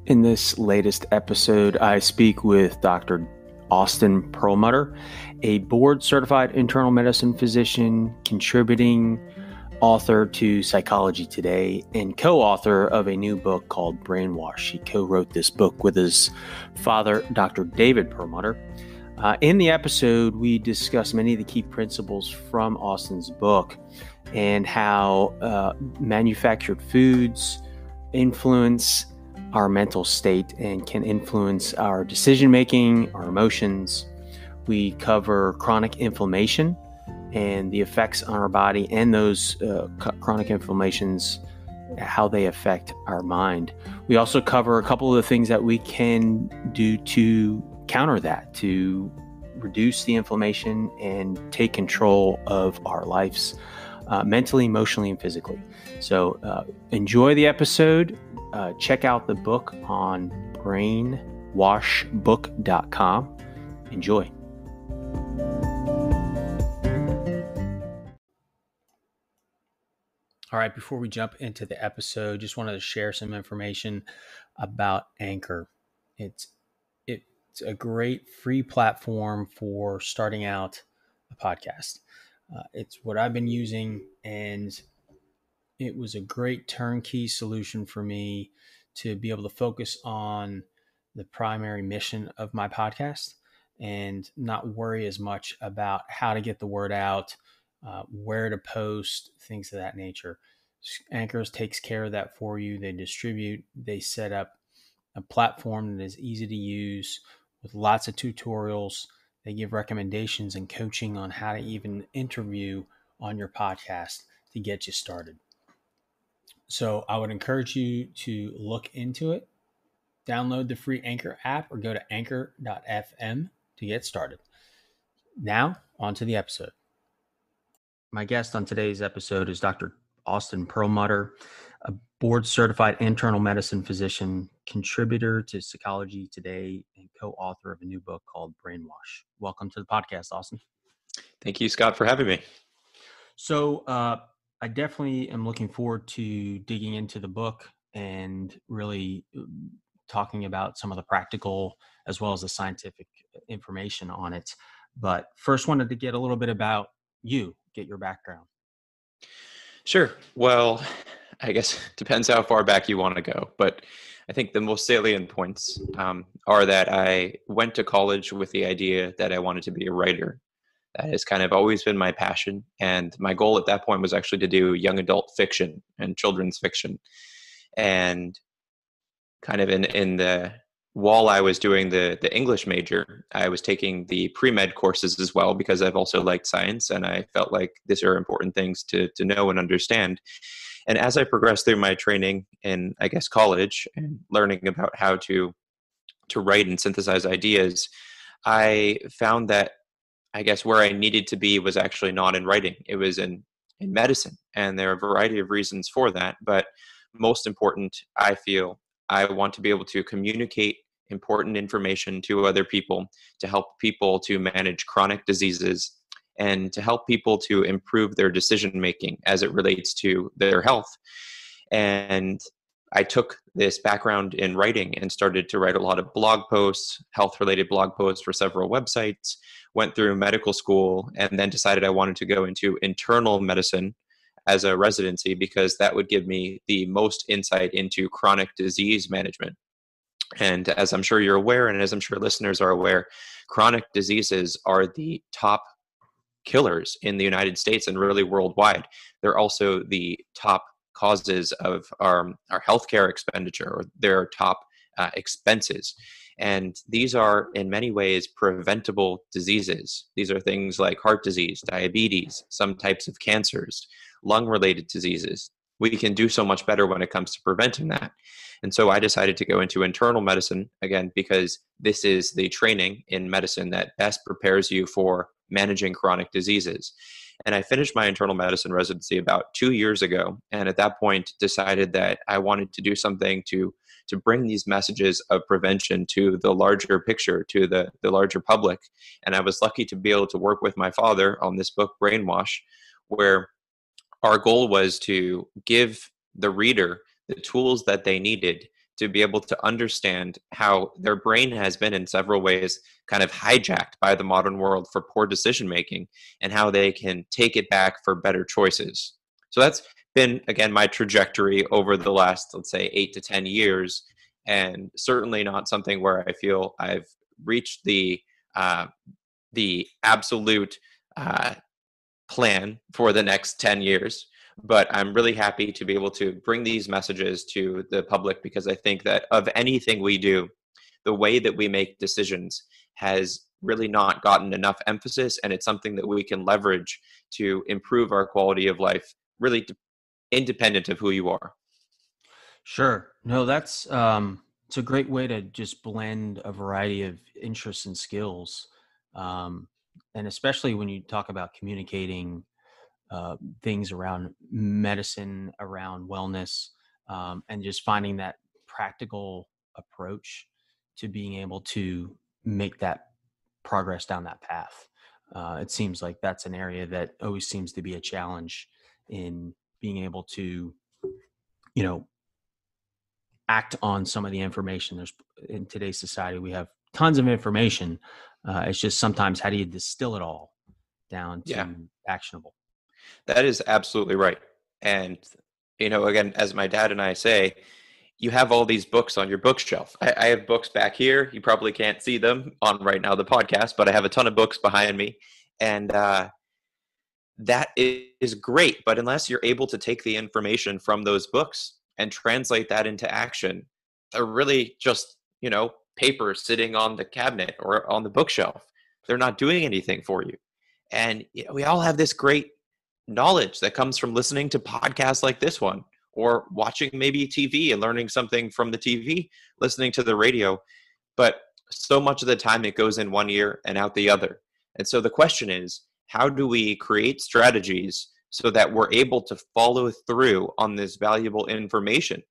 In this latest episode, I speak with Dr. Austin Perlmutter, a board-certified internal medicine physician, contributing author to Psychology Today, and co-author of a new book called Brainwash. He co-wrote this book with his father, Dr. David Perlmutter. In the episode, we discuss many of the key principles from Austin's book and how manufactured foods influence our mental state and can influence our decision-making, our emotions. We cover chronic inflammation and the effects on our body and those chronic inflammations, how they affect our mind. We also cover a couple of the things that we can do to counter that, to reduce the inflammation and take control of our lives, mentally, emotionally, and physically. So enjoy the episode. Check out the book on brainwashbook.com. Enjoy. All right, before we jump into the episode, just wanted to share some information about Anchor. It's a great free platform for starting out a podcast. It's what I've been using, and it was a great turnkey solution for me to be able to focus on the primary mission of my podcast and not worry as much about how to get the word out, where to post, things of that nature. Anchor takes care of that for you. They distribute, they set up a platform that is easy to use with lots of tutorials. They give recommendations and coaching on how to even interview on your podcast to get you started. So I would encourage you to look into it, download the free Anchor app, or go to anchor.fm to get started. Now, on to the episode. My guest on today's episode is Dr. Austin Perlmutter, a board-certified internal medicine physician, contributor to Psychology Today, and co-author of a new book called Brainwash. Welcome to the podcast, Austin. Thank you, Scott, for having me. So I definitely am looking forward to digging into the book and really talking about some of the practical as well as the scientific information on it. But first, wanted to get a little bit about you, get your background. Sure. Well, I guess it depends how far back you want to go, but I think the most salient points are that I went to college with the idea that I wanted to be a writer. That has kind of always been my passion. And my goal at that point was actually to do young adult fiction and children's fiction. And kind of while I was doing the English major, I was taking the pre-med courses as well, because I've also liked science and I felt like these are important things to know and understand. And as I progressed through my training in, I guess, college and learning about how to write and synthesize ideas, I found that I guess where I needed to be was actually not in writing. It was in medicine. And there are a variety of reasons for that. But most important, I feel I want to be able to communicate important information to other people, to help people to manage chronic diseases, and to help people to improve their decision-making as it relates to their health. And I took this background in writing and started to write a lot of blog posts, health-related blog posts for several websites, went through medical school, and then decided I wanted to go into internal medicine as a residency because that would give me the most insight into chronic disease management. And as I'm sure you're aware, and as I'm sure listeners are aware, chronic diseases are the top killers in the United States and really worldwide. They're also the top causes of our healthcare expenditure, or their top expenses. And these are in many ways preventable diseases. These are things like heart disease, diabetes, some types of cancers, lung-related diseases. We can do so much better when it comes to preventing that. And so I decided to go into internal medicine, again, because this is the training in medicine that best prepares you for managing chronic diseases. And I finished my internal medicine residency about 2 years ago. And at that point, decided that I wanted to do something to bring these messages of prevention to the larger picture, to the larger public. And I was lucky to be able to work with my father on this book, Brainwash, where our goal was to give the reader the tools that they needed to be able to understand how their brain has been in several ways kind of hijacked by the modern world for poor decision making, and how they can take it back for better choices. So that's been, again, my trajectory over the last, let's say, 8 to 10 years, and certainly not something where I feel I've reached uh, the absolute uh, plan for the next 10 years. But I'm really happy to be able to bring these messages to the public, because I think that of anything we do, the way that we make decisions has really not gotten enough emphasis, and it's something that we can leverage to improve our quality of life, really independent of who you are. Sure. No, that's it's a great way to just blend a variety of interests and skills, um, and especially when you talk about communicating things around medicine, around wellness, and just finding that practical approach to being able to make that progress down that path. It seems like that's an area that always seems to be a challenge in being able to, you know, act on some of the information. There's in today's society, we have tons of information. It's just sometimes how do you distill it all down Yeah, to actionable? that is absolutely right. And, again, as my dad and I say, you have all these books on your bookshelf. I have books back here. You probably can't see them on right now, the podcast, but I have a ton of books behind me. And that is great. But unless you're able to take the information from those books and translate that into action, they're really just, paper sitting on the cabinet or on the bookshelf. They're not doing anything for you. And we all have this great knowledge that comes from listening to podcasts like this one, or watching maybe TV and learning something from the TV, listening to the radio. But so much of the time it goes in one ear and out the other. And so the question is, how do we create strategies so that we're able to follow through on this valuable information?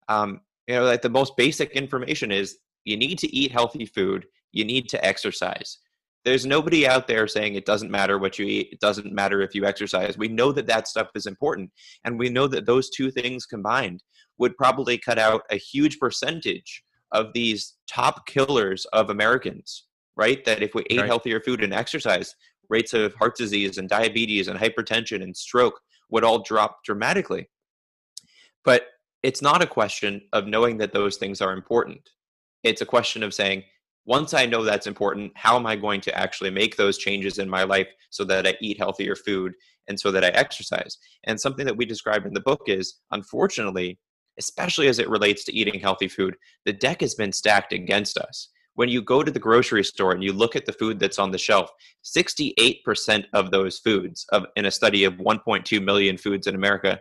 Like the most basic information is you need to eat healthy food, you need to exercise. There's nobody out there saying it doesn't matter what you eat, it doesn't matter if you exercise. We know that that stuff is important, and we know that those two things combined would probably cut out a huge percentage of these top killers of Americans, right? That if we ate Right. healthier food and exercise, rates of heart disease and diabetes and hypertension and stroke would all drop dramatically. But it's not a question of knowing that those things are important. It's a question of saying, once I know that's important, how am I going to actually make those changes in my life so that I eat healthier food and so that I exercise? And something that we describe in the book is, unfortunately, especially as it relates to eating healthy food, the deck has been stacked against us. When you go to the grocery store and you look at the food that's on the shelf, 68% of those foods, in a study of 1.2 million foods in America,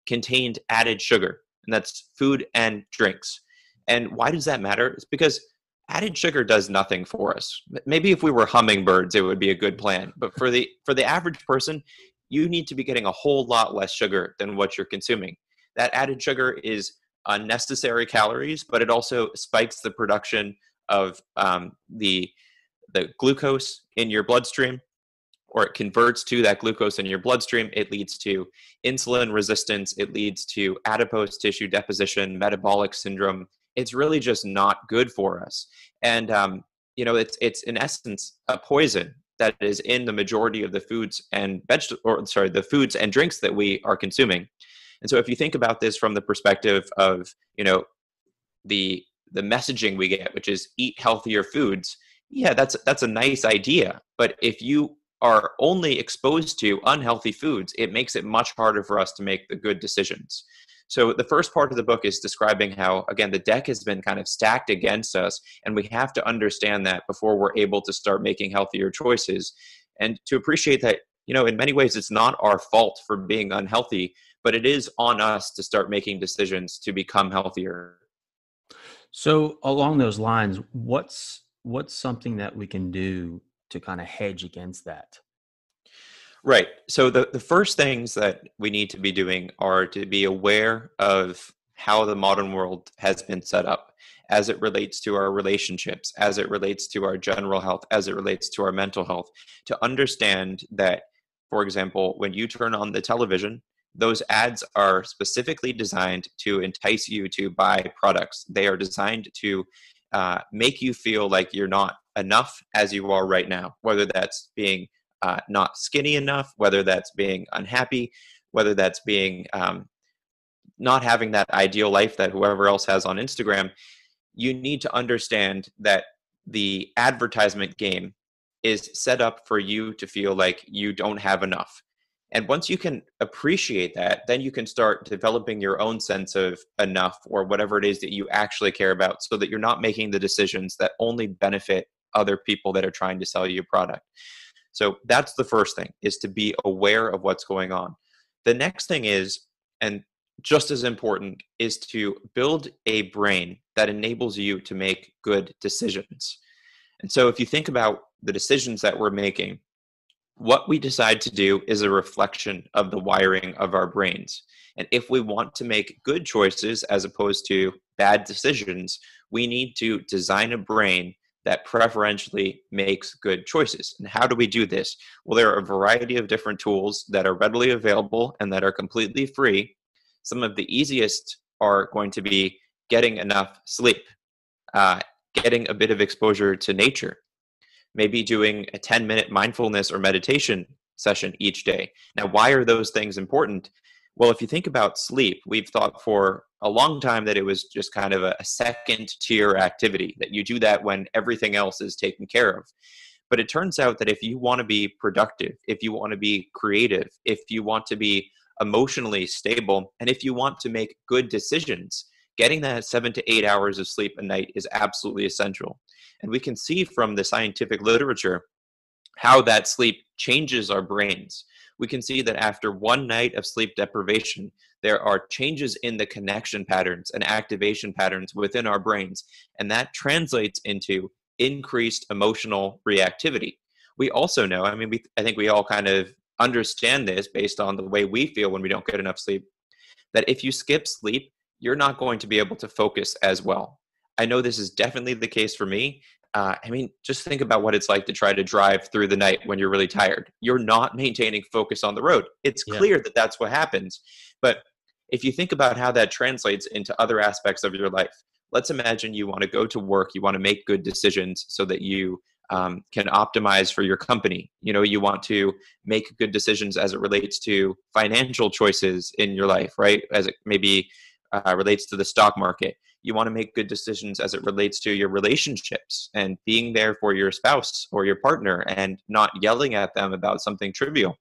contained added sugar, and that's food and drinks. And why does that matter? It's because added sugar does nothing for us. Maybe if we were hummingbirds, it would be a good plan. But for the average person, you need to be getting a whole lot less sugar than what you're consuming. That added sugar is unnecessary calories, but it also spikes the production of the glucose in your bloodstream, or it converts to that glucose in your bloodstream. It leads to insulin resistance. It leads to adipose tissue deposition, metabolic syndrome. It's really just not good for us. And, it's in essence a poison that is in the majority of the foods and the foods and drinks that we are consuming. And so if you think about this from the perspective of, the messaging we get, which is eat healthier foods, yeah, that's a nice idea. But if you are only exposed to unhealthy foods, it makes it much harder for us to make the good decisions. So the first part of the book is describing how, again, the deck has been kind of stacked against us, and we have to understand that before we're able to start making healthier choices, and to appreciate that, in many ways, it's not our fault for being unhealthy, but it is on us to start making decisions to become healthier. So along those lines, what's something that we can do to kind of hedge against that? Right. So the first things that we need to be doing are to be aware of how the modern world has been set up as it relates to our relationships, as it relates to our general health, as it relates to our mental health, to understand that, for example, when you turn on the television, those ads are specifically designed to entice you to buy products. They are designed to make you feel like you're not enough as you are right now, whether that's being not skinny enough, whether that's being unhappy, whether that's being not having that ideal life that whoever else has on Instagram. You need to understand that the advertisement game is set up for you to feel like you don't have enough. And once you can appreciate that, then you can start developing your own sense of enough or whatever it is that you actually care about, so that you're not making the decisions that only benefit other people that are trying to sell you a product. So that's the first thing, is to be aware of what's going on. The next thing is, and just as important, is to build a brain that enables you to make good decisions. And so if you think about the decisions that we're making, what we decide to do is a reflection of the wiring of our brains. And if we want to make good choices as opposed to bad decisions, we need to design a brain that preferentially makes good choices. And how do we do this? Well, there are a variety of different tools that are readily available and that are completely free. Some of the easiest are going to be getting enough sleep, getting a bit of exposure to nature, maybe doing a 10-minute mindfulness or meditation session each day. Now, why are those things important? Well, if you think about sleep, we've thought for a long time that it was just kind of a second tier activity, that you do that when everything else is taken care of. But it turns out that if you want to be productive, if you want to be creative, if you want to be emotionally stable, and if you want to make good decisions, getting that 7 to 8 hours of sleep a night is absolutely essential. And we can see from the scientific literature how that sleep changes our brains. We can see that after one night of sleep deprivation, there are changes in the connection patterns and activation patterns within our brains, and that translates into increased emotional reactivity. We also know, I think we all kind of understand this based on the way we feel when we don't get enough sleep, that if you skip sleep, you're not going to be able to focus as well. I know this is definitely the case for me. Just think about what it's like to try to drive through the night when you're really tired. You're not maintaining focus on the road. It's Yeah. clear that that's what happens. But if you think about how that translates into other aspects of your life, let's imagine you want to go to work, you want to make good decisions so that you can optimize for your company. You want to make good decisions as it relates to financial choices in your life, right? As it maybe relates to the stock market. You want to make good decisions as it relates to your relationships and being there for your spouse or your partner and not yelling at them about something trivial.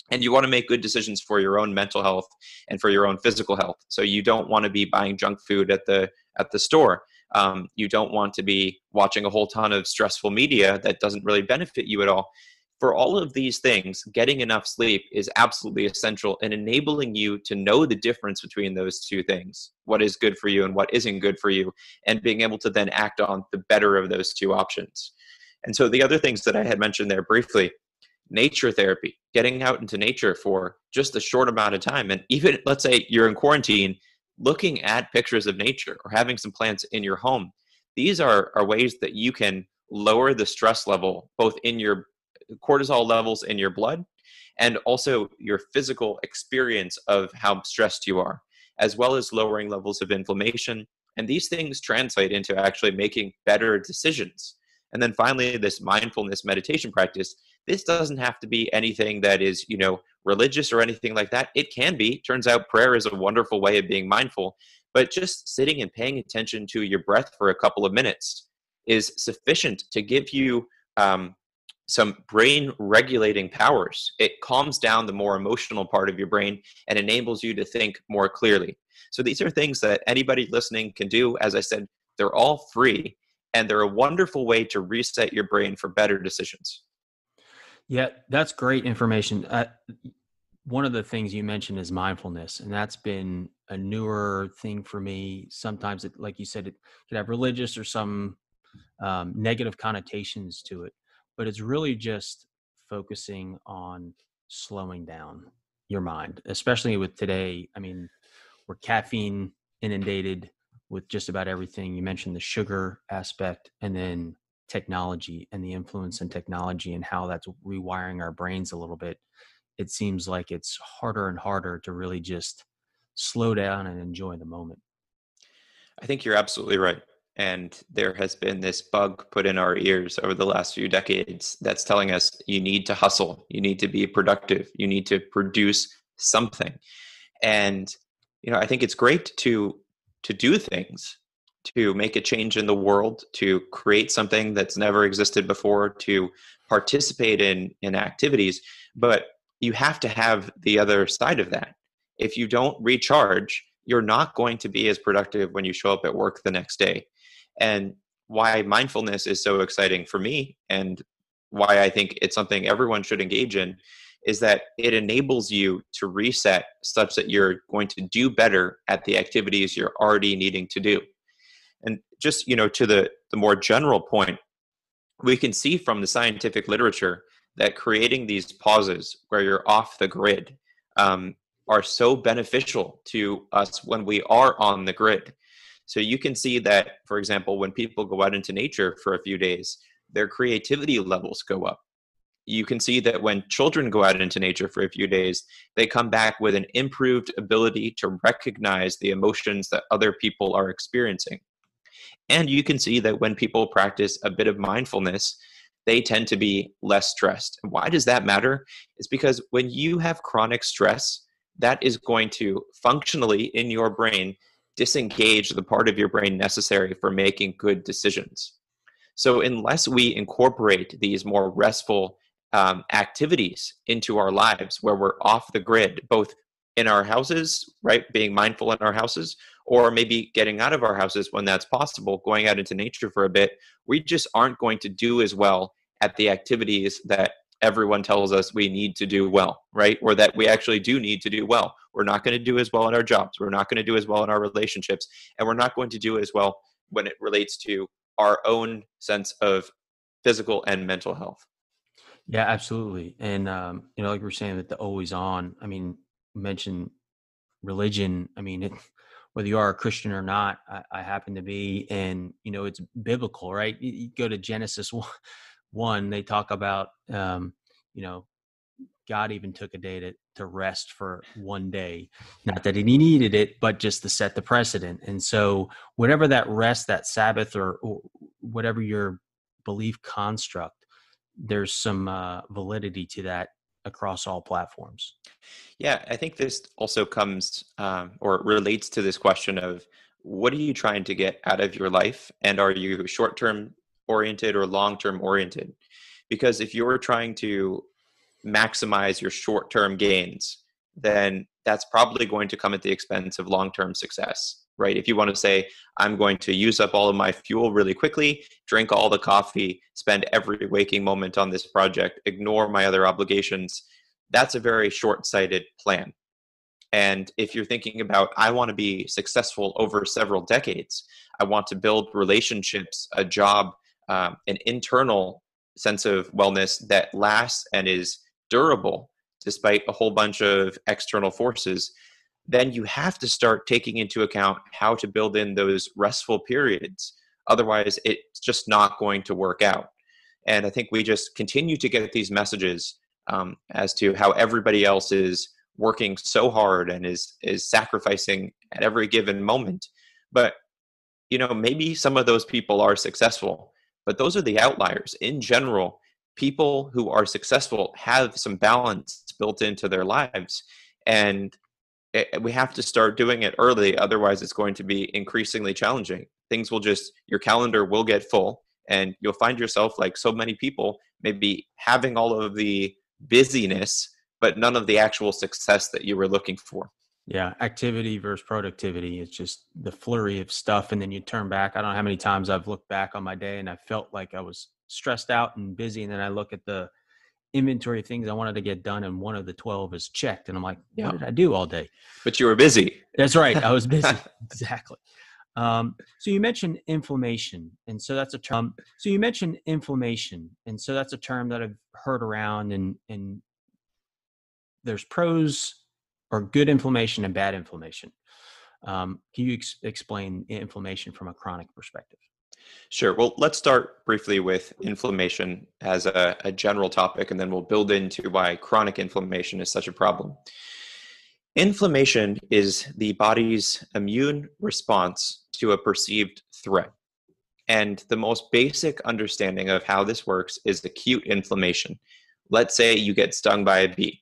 And you want to make good decisions for your own mental health and for your own physical health. So you don't want to be buying junk food at the store. You don't want to be watching a whole ton of stressful media that doesn't really benefit you at all. For all of these things, getting enough sleep is absolutely essential in enabling you to know the difference between those two things, what is good for you and what isn't good for you, and being able to then act on the better of those two options. And so the other things that I had mentioned there briefly, nature therapy, getting out into nature for just a short amount of time. And even, let's say you're in quarantine, looking at pictures of nature or having some plants in your home. These are ways that you can lower the stress level, both in your cortisol levels in your blood and also your physical experience of how stressed you are, as well as lowering levels of inflammation. And these things translate into actually making better decisions. And then finally, this mindfulness meditation practice, this doesn't have to be anything that is, religious or anything like that. It can be. Turns out prayer is a wonderful way of being mindful, but just sitting and paying attention to your breath for a couple of minutes is sufficient to give you some brain regulating powers. It calms down the more emotional part of your brain and enables you to think more clearly. So these are things that anybody listening can do. As I said, they're all free and they're a wonderful way to reset your brain for better decisions. Yeah, that's great information. One of the things you mentioned is mindfulness, and that's been a newer thing for me. Sometimes, like you said, it could have religious or some negative connotations to it, but it's really just focusing on slowing down your mind, especially with today. We're caffeine inundated with just about everything. You mentioned the sugar aspect, and then technology and the influence in technology and how that's rewiring our brains a little bit. it seems like it's harder and harder to really just slow down and enjoy the moment. I think you're absolutely right. And there has been this bug put in our ears over the last few decades that's telling us you need to hustle, you need to be productive, you need to produce something. And I think it's great to do things, to make a change in the world, to create something that's never existed before, to participate in activities, but you have to have the other side of that. If you don't recharge, you're not going to be as productive when you show up at work the next day. And why mindfulness is so exciting for me, and why I think it's something everyone should engage in, is that it enables you to reset such that you're going to do better at the activities you're already needing to do. And just, to the more general point, we can see from the scientific literature that creating these pauses where you're off the grid are so beneficial to us when we are on the grid. So you can see that, for example, when people go out into nature for a few days, their creativity levels go up. You can see that when children go out into nature for a few days, they come back with an improved ability to recognize the emotions that other people are experiencing. And you can see that when people practice a bit of mindfulness, they tend to be less stressed. And why does that matter? It's because when you have chronic stress, that is going to functionally in your brain disengage the part of your brain necessary for making good decisions. So, unless we incorporate these more restful activities into our lives where we're off the grid, both in our houses, right, being mindful in our houses, or maybe getting out of our houses when that's possible, going out into nature for a bit, we just aren't going to do as well at the activities that everyone tells us we need to do well, right? Or that we actually do need to do well. We're not going to do as well in our jobs. We're not going to do as well in our relationships. And we're not going to do as well when it relates to our own sense of physical and mental health. Yeah, absolutely. And, like we were saying, that the always on, I mean, mention religion. I mean, whether you are a Christian or not, I happen to be, and, it's biblical, right? You go to Genesis 1, they talk about, you know, God even took a day to rest for one day. Not that he needed it, but just to set the precedent. And so whatever that rest, that Sabbath, or whatever your belief construct, there's some validity to that across all platforms. Yeah, I think this also comes or relates to this question of what are you trying to get out of your life? And are you short term oriented or long term oriented? Because if you're trying to maximize your short term gains, then that's probably going to come at the expense of long term success, right? If you want to say, I'm going to use up all of my fuel really quickly, drink all the coffee, spend every waking moment on this project, ignore my other obligations, that's a very short sighted plan. And if you're thinking about, I want to be successful over several decades, I want to build relationships, a job, an internal sense of wellness that lasts and is durable despite a whole bunch of external forces, then you have to start taking into account how to build in those restful periods. Otherwise, it's just not going to work out. And I think we just continue to get these messages as to how everybody else is working so hard and is sacrificing at every given moment. But maybe some of those people are successful, but those are the outliers. In general, people who are successful have some balance built into their lives, and we have to start doing it early. Otherwise, it's going to be increasingly challenging. Things will just, your calendar will get full, and you'll find yourself, like so many people, maybe having all of the busyness, but none of the actual success that you were looking for. Yeah, activity versus productivity. It's just the flurry of stuff. And then you turn back. I don't know how many times I've looked back on my day and I felt like I was stressed out and busy. And then I look at the inventory of things I wanted to get done, and one of the 12 is checked. And I'm like, what Yeah, did I do all day? but you were busy. That's right. I was busy. Exactly. So you mentioned inflammation. And so that's a term. And so that's a term that I've heard around, and there's pros or good inflammation and bad inflammation. Can you explain inflammation from a chronic perspective? Sure. Well, let's start briefly with inflammation as a general topic, and then we'll build into why chronic inflammation is such a problem. Inflammation is the body's immune response to a perceived threat. And the most basic understanding of how this works is acute inflammation. Let's say you get stung by a bee.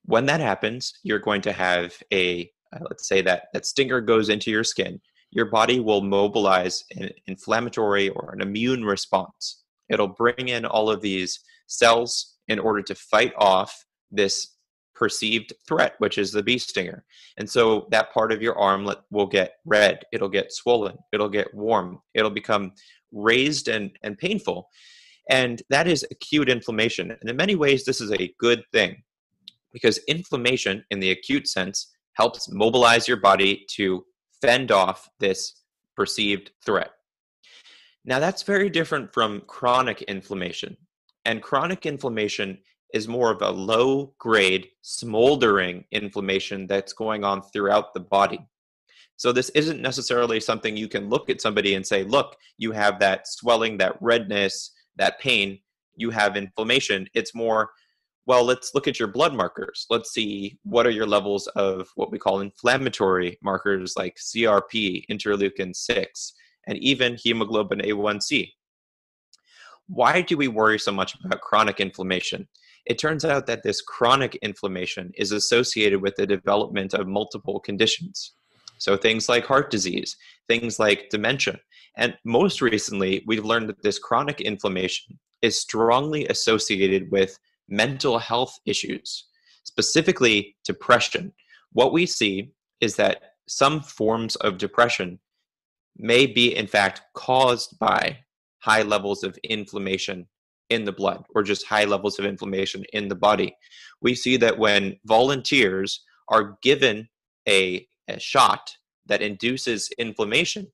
When that happens, you're going to have let's say that stinger goes into your skin. Your body will mobilize an inflammatory or an immune response. It'll bring in all of these cells in order to fight off this perceived threat, which is the bee stinger. And so that part of your arm will get red, it'll get swollen, it'll get warm, it'll become raised and painful. And that is acute inflammation. And in many ways, this is a good thing because inflammation in the acute sense helps mobilize your body to fend off this perceived threat. Now, that's very different from chronic inflammation. And chronic inflammation is more of a low grade, smoldering inflammation that's going on throughout the body. So this isn't necessarily something you can look at somebody and say, look, you have that swelling, that redness, that pain, you have inflammation. It's more, well, let's look at your blood markers. Let's see what are your levels of what we call inflammatory markers like CRP, interleukin 6, and even hemoglobin A1C. Why do we worry so much about chronic inflammation? It turns out that this chronic inflammation is associated with the development of multiple conditions. So things like heart disease, things like dementia. And most recently, we've learned that this chronic inflammation is strongly associated with mental health issues, specifically depression. What we see is that some forms of depression may be, in fact, caused by high levels of inflammation in the blood or just high levels of inflammation in the body. We see that when volunteers are given a shot that induces inflammation,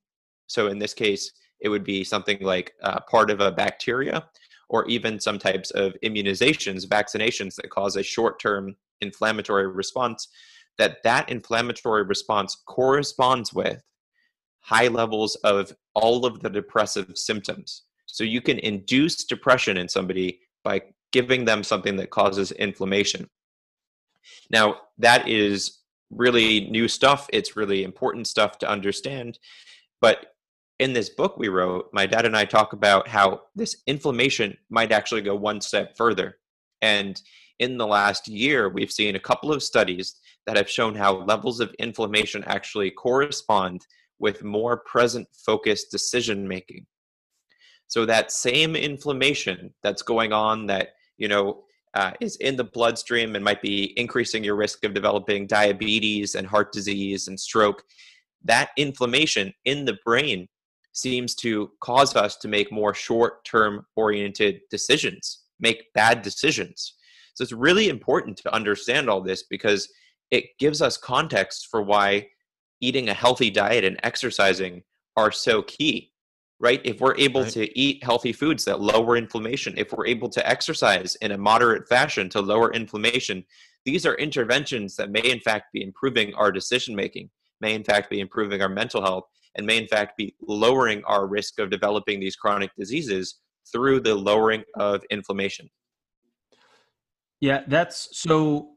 so in this case, it would be something like part of a bacteria or even some types of immunizations, vaccinations that cause a short-term inflammatory response, that inflammatory response corresponds with high levels of all of the depressive symptoms. So you can induce depression in somebody by giving them something that causes inflammation. Now, that is really new stuff. It's really important stuff to understand. But in this book we wrote, my dad and I talk about how this inflammation might actually go one step further. And in the last year, we've seen a couple of studies that have shown how levels of inflammation actually correspond with more present focused decision making. So that same inflammation that's going on that, is in the bloodstream and might be increasing your risk of developing diabetes and heart disease and stroke, that inflammation in the brain seems to cause us to make more short-term oriented decisions, make bad decisions. So it's really important to understand all this because it gives us context for why eating a healthy diet and exercising are so key, right? If we're able to eat healthy foods that lower inflammation, if we're able to exercise in a moderate fashion to lower inflammation, these are interventions that may in fact be improving our decision making, may in fact be improving our mental health, and may in fact be lowering our risk of developing these chronic diseases through the lowering of inflammation. Yeah, that's so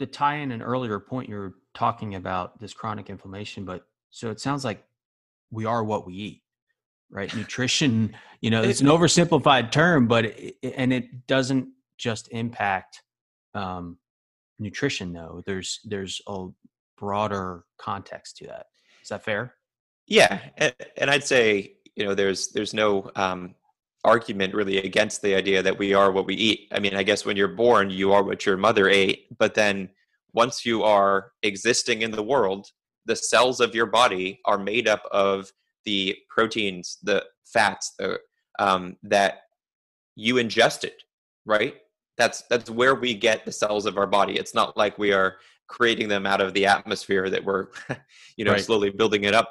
to tie in an earlier point, you're talking about this chronic inflammation, but so it sounds like we are what we eat, right? Nutrition, it's an oversimplified term, but it doesn't just impact nutrition though. There's a broader context to that. Is that fair? Yeah, and I'd say there's no argument really against the idea that we are what we eat. I mean, I guess when you're born, you are what your mother ate, but then once you are existing in the world, the cells of your body are made up of the proteins, the fats, that you ingested, right? That's where we get the cells of our body. It's not like we are creating them out of the atmosphere that we're, Right. slowly building it up.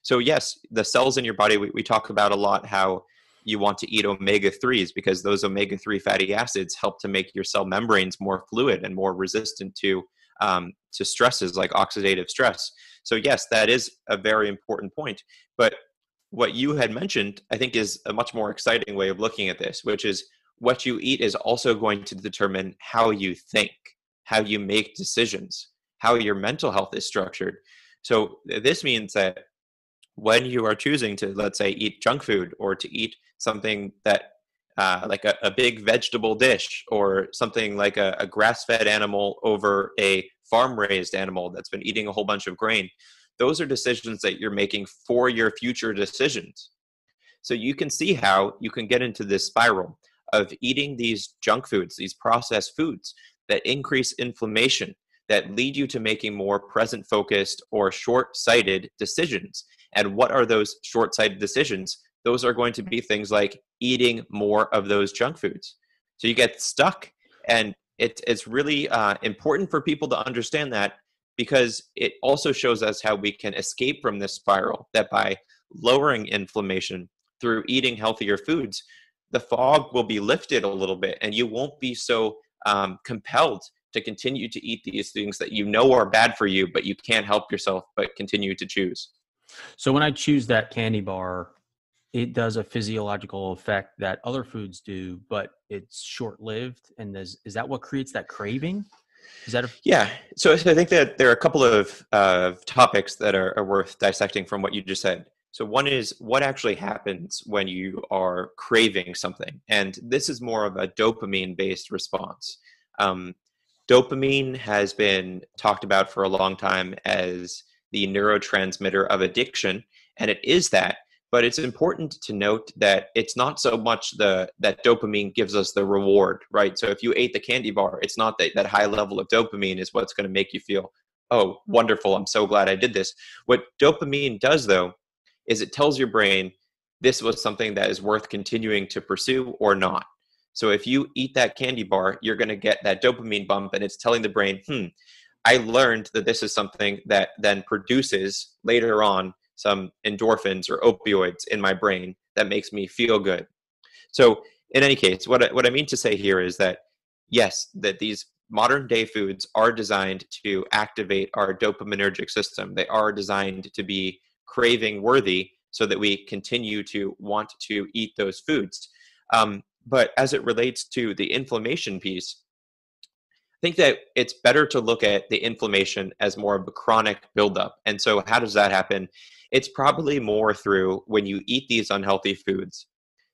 So yes, the cells in your body, we talk about a lot how you want to eat omega-3s because those omega-3 fatty acids help to make your cell membranes more fluid and more resistant to stresses like oxidative stress. So yes, that is a very important point. But what you had mentioned, I think, is a much more exciting way of looking at this, which is what you eat is also going to determine how you think, how you make decisions, how your mental health is structured. So this means that when you are choosing to, let's say, eat junk food or to eat something that like a big vegetable dish or something like a grass-fed animal over a farm-raised animal that's been eating a whole bunch of grain, those are decisions that you're making for your future decisions. So you can see how you can get into this spiral of eating these junk foods, these processed foods that increase inflammation, that lead you to making more present focused or short sighted decisions. And what are those short sighted decisions? Those are going to be things like eating more of those junk foods. So you get stuck. And it's really important for people to understand that, because it also shows us how we can escape from this spiral, that by lowering inflammation through eating healthier foods, the fog will be lifted a little bit and you won't be so compelled to continue to eat these things that you know are bad for you, but you can't help yourself but continue to choose. So when I choose that candy bar, it does a physiological effect that other foods do, but it's short-lived. And is that what creates that craving? Is that Yeah. So I think that there are a couple of topics that are worth dissecting from what you just said. So one is what actually happens when you are craving something. And this is more of a dopamine based response. Um, Dopamine has been talked about for a long time as the neurotransmitter of addiction, and it is that. But it's important to note that it's not so much that dopamine gives us the reward, right? So if you ate the candy bar, it's not that high level of dopamine is what's going to make you feel, oh, wonderful, I'm so glad I did this. What dopamine does, though, is it tells your brain this was something that is worth continuing to pursue or not. So if you eat that candy bar, you're going to get that dopamine bump, and it's telling the brain, I learned that this is something that then produces later on some endorphins or opioids in my brain that makes me feel good. So in any case, what I mean to say here is that, yes, that these modern day foods are designed to activate our dopaminergic system. They are designed to be craving worthy so that we continue to want to eat those foods. But as it relates to the inflammation piece, I think that it's better to look at the inflammation as more of a chronic buildup. And so, how does that happen? It's probably more through when you eat these unhealthy foods,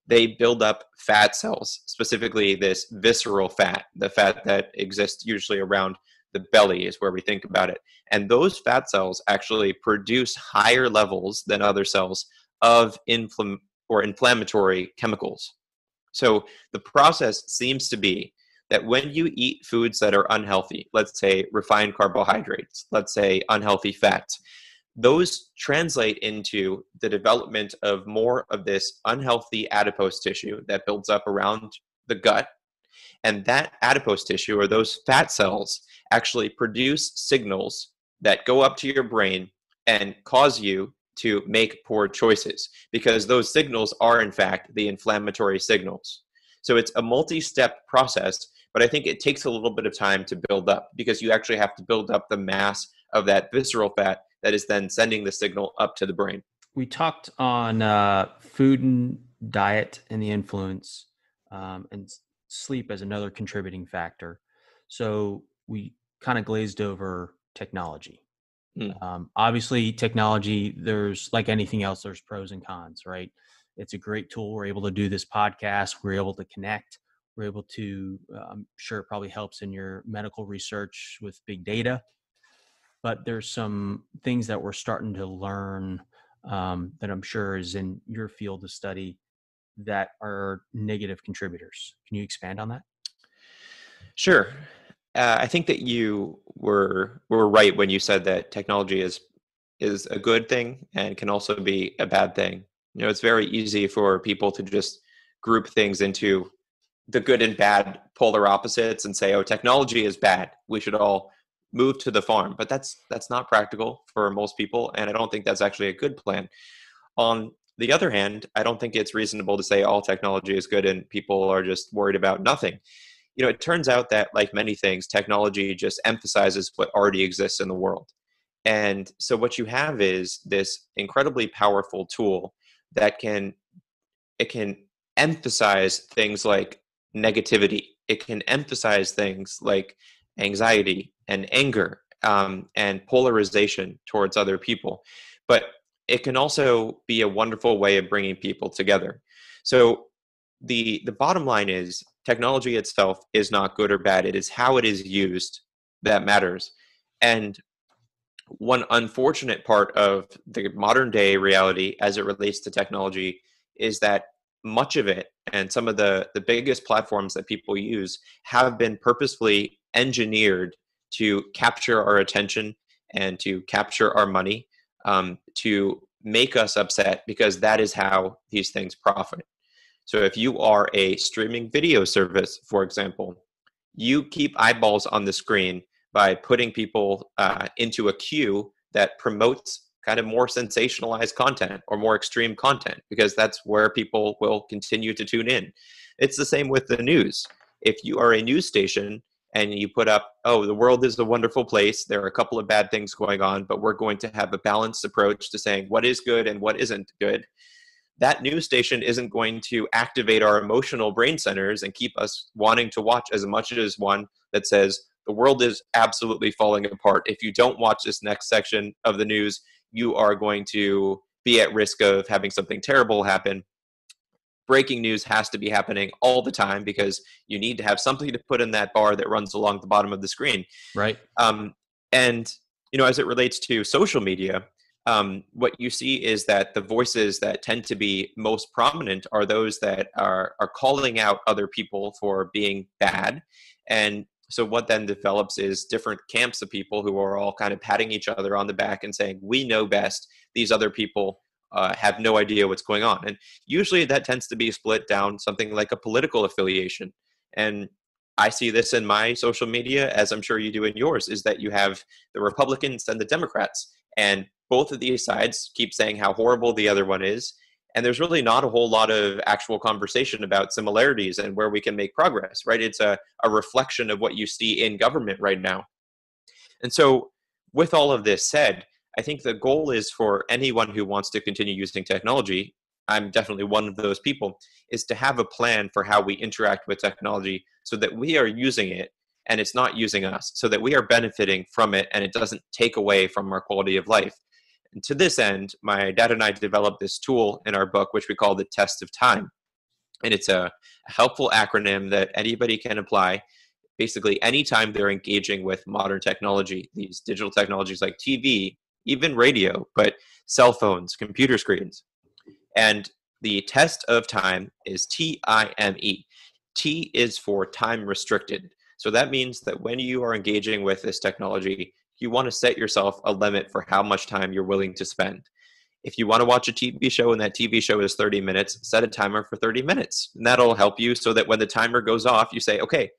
they build up fat cells, specifically this visceral fat, the fat that exists usually around the belly is where we think about it. And those fat cells actually produce higher levels than other cells of inflammatory chemicals. So the process seems to be that when you eat foods that are unhealthy, let's say refined carbohydrates, let's say unhealthy fats, those translate into the development of more of this unhealthy adipose tissue that builds up around the gut. And that adipose tissue, or those fat cells, actually produce signals that go up to your brain and cause you to make poor choices, because those signals are, in fact, the inflammatory signals. So it's a multi step process, but I think it takes a little bit of time to build up, because you actually have to build up the mass of that visceral fat that is then sending the signal up to the brain. We talked on food and diet and the influence, and sleep as another contributing factor. So we kind of glazed over technology. Mm. Obviously, technology, there's like anything else, there's pros and cons, right? It's a great tool. We're able to do this podcast. We're able to connect. We're able to, I'm sure it probably helps in your medical research with big data. But there's some things that we're starting to learn that I'm sure is in your field of study that are negative contributors. Can you expand on that? Sure. I think that you were right when you said that technology is a good thing and can also be a bad thing. You know, it's very easy for people to just group things into the good and bad polar opposites and say, "Oh, technology is bad. We should all move to the farm." But that's not practical for most people, and I don't think that's actually a good plan. On the other hand, I don't think it's reasonable to say all technology is good and people are just worried about nothing. You know, it turns out that, like many things, technology just emphasizes what already exists in the world. And so what you have is this incredibly powerful tool that it can emphasize things like negativity. It can emphasize things like anxiety and anger, and polarization towards other people. But it can also be a wonderful way of bringing people together. So the bottom line is technology itself is not good or bad. It is how it is used that matters. And one unfortunate part of the modern day reality as it relates to technology is that much of it, and some of the biggest platforms that people use, have been purposefully engineered to capture our attention and to capture our money, to make us upset, because that is how these things profit. So if you are a streaming video service, for example, you keep eyeballs on the screen by putting people into a queue that promotes kind of more sensationalized content or more extreme content, because that's where people will continue to tune in. It's the same with the news. If you are a news station and you put up, oh, the world is a wonderful place, there are a couple of bad things going on, but we're going to have a balanced approach to saying what is good and what isn't good, that news station isn't going to activate our emotional brain centers and keep us wanting to watch as much as one that says the world is absolutely falling apart. If you don't watch this next section of the news, you are going to be at risk of having something terrible happen. Breaking news has to be happening all the time because you need to have something to put in that bar that runs along the bottom of the screen. Right. Um, and as it relates to social media, what you see is that the voices that tend to be most prominent are those that are calling out other people for being bad. And so what then develops is different camps of people who are all kind of patting each other on the back and saying, we know best. These other people have no idea what's going on. And usually that tends to be split down something like a political affiliation. And I see this in my social media, as I'm sure you do in yours, is that you have the Republicans and the Democrats. And both of these sides keep saying how horrible the other one is. And there's really not a whole lot of actual conversation about similarities and where we can make progress, right? It's a reflection of what you see in government right now. And so, with all of this said, I think the goal is for anyone who wants to continue using technology, I'm definitely one of those people, is to have a plan for how we interact with technology so that we are using it and it's not using us, so that we are benefiting from it and it doesn't take away from our quality of life. And to this end, my dad and I developed this tool in our book, which we call the test of time. And it's a helpful acronym that anybody can apply basically anytime they're engaging with modern technology, these digital technologies like TV, even radio, but cell phones, computer screens. And the test of time is T.I.M.E. T is for time restricted. So that means that when you are engaging with this technology, you want to set yourself a limit for how much time you're willing to spend. If you want to watch a TV show and that TV show is 30 minutes, set a timer for 30 minutes. And that'll help you so that when the timer goes off, you say, okay,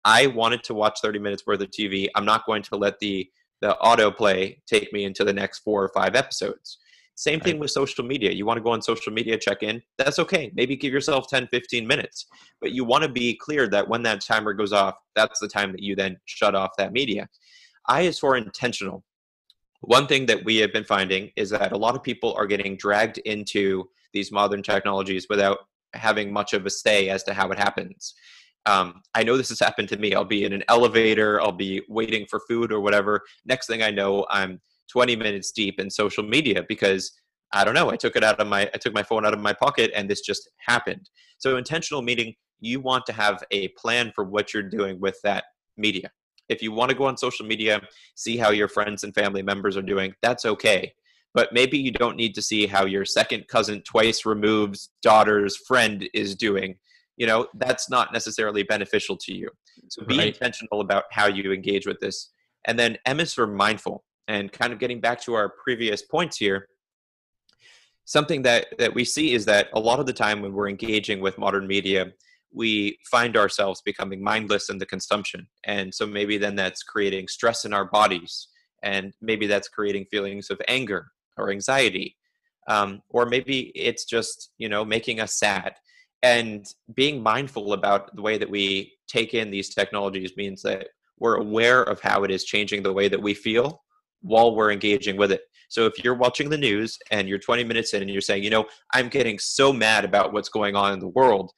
I wanted to watch 30 minutes worth of TV. I'm not going to let the autoplay take me into the next 4 or 5 episodes. Same thing Right. with social media. You want to go on social media, check in. That's okay. Maybe give yourself 10, 15 minutes. But you want to be clear that when that timer goes off, that's the time that you then shut off that media. I is for intentional. One thing that we have been finding is that a lot of people are getting dragged into these modern technologies without having much of a say as to how it happens. I know this has happened to me. I'll be in an elevator, I'll be waiting for food or whatever. Next thing I know, I'm 20 minutes deep in social media because I don't know. I took my phone out of my pocket and this just happened. So intentional meaning you want to have a plan for what you're doing with that media. If you want to go on social media, see how your friends and family members are doing, that's okay. But maybe you don't need to see how your second cousin twice removed daughter's friend is doing. That's not necessarily beneficial to you. So be Right. intentional about how you engage with this. And then M is for mindful. And kind of getting back to our previous points here, something that we see is that a lot of the time when we're engaging with modern media, we find ourselves becoming mindless in the consumption. And so maybe then that's creating stress in our bodies. And maybe that's creating feelings of anger or anxiety. Or maybe it's just, making us sad. And being mindful about the way that we take in these technologies means that we're aware of how it is changing the way that we feel while we're engaging with it. So if you're watching the news and you're 20 minutes in and you're saying, I'm getting so mad about what's going on in the world,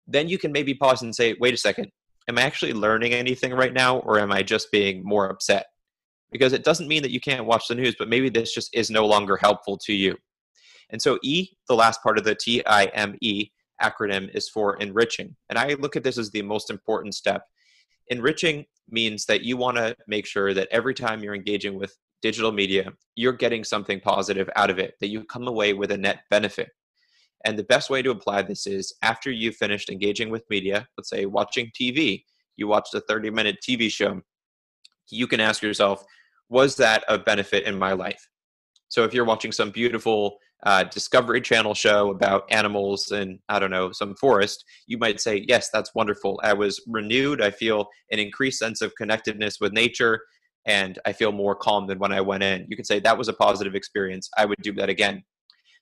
then you can maybe pause and say, wait a second, am I actually learning anything right now, or am I just being more upset? Because it doesn't mean that you can't watch the news, but maybe this just is no longer helpful to you. And so E, the last part of the T.I.M.E acronym, is for enriching. And I look at this as the most important step. Enriching means that you want to make sure that every time you're engaging with digital media, you're getting something positive out of it, that you come away with a net benefit. And the best way to apply this is after you've finished engaging with media, let's say watching TV, you watched a 30-minute TV show, you can ask yourself, was that a benefit in my life? So if you're watching some beautiful Discovery Channel show about animals in, I don't know, some forest, you might say, yes, that's wonderful. I was renewed. I feel an increased sense of connectedness with nature, and I feel more calm than when I went in. You can say that was a positive experience. I would do that again.